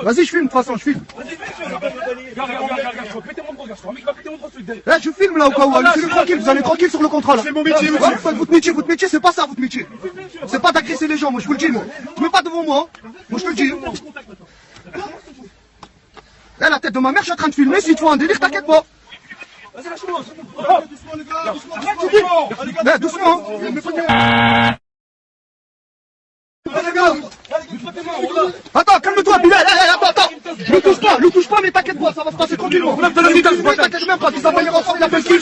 Vas-y, je filme, de toute façon, je filme. Là, je filme là au cas où. Laissez-le tranquille, vous allez tranquille sur le contrôle. C'est mon métier, monsieur. Votre métier, c'est pas ça, votre métier. C'est pas d'agresser les gens, moi, je vous le dis, moi. Tu mets pas devant moi, moi, je te le dis. Là, la tête de ma mère, je suis en train de filmer. Si tu vois un délire, t'inquiète pas. Vas-y, lâche-moi. Doucement. Attends, calme-toi, Bilal. Attends. Le touche pas, mais t'inquiète pas, ça va se passer tranquillement. T'inquiète même pas, tu s'appelles les enfants, il appelle qui? Il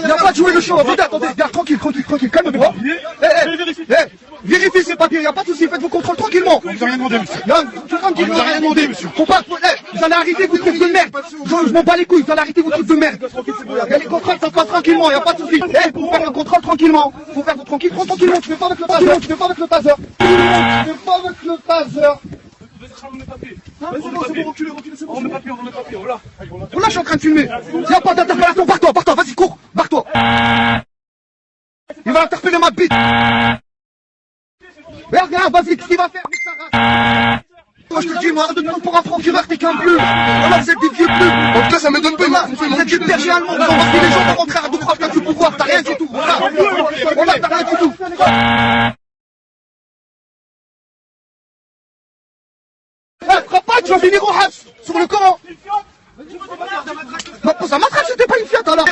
n'y a pas de jouer le show. Attendez, tranquille, calme-toi. Vérifiez ces papiers, il n'y a pas de soucis, faites vos contrôles tranquillement. Vous n'avez rien demandé, monsieur. Vous n'avez rien demandé, monsieur. Faut pas, vous allez arrêter vos trucs de merde. Je m'en bats les couilles, vous allez arrêter vos trucs de merde. Les contrôles, ça se passe tranquillement, il n'y a pas de soucis. Faut faire le contrôle tranquillement. Faut faire tranquillement, tu fais pas avec le taser. Tu fais pas avec le taser. Oh là, je suis en train de filmer. Il n'y a pas d'interpellation, pars-toi, vas-y, cours, barre-toi. Il va interpeller ma bite. Regarde, vas-y, qu'est-ce qu'il va faire? Moi je te dis, moi, de pour un procureur, t'es qu'un bleu. Voilà, vous êtes des vieux bleus. En tout cas, ça me donne pas. Vous êtes des bergers allemands, vous envoyez les gens pour rentrer à 2-3 places du pouvoir, t'as rien du tout. Voilà, t'as rien du tout. Frappe pas, tu vas finir au Hajj, sur le Coran. Ça m'attrape, c'était pas une Fiat alors.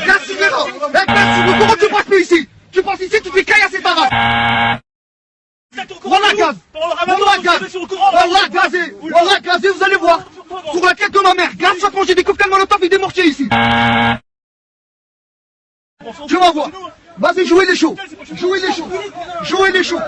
Casimira. Le Coran, tu passes plus ici. Tu passes ici, tu te fais caillasser ta race. Wallah gazé, vous allez voir. Sur la tête de ma mère, grave, chaque manger des cocktails Molotov et des mortiers ici. Tu vas voir. Vas-y, jouez les shows. Jouez les shows.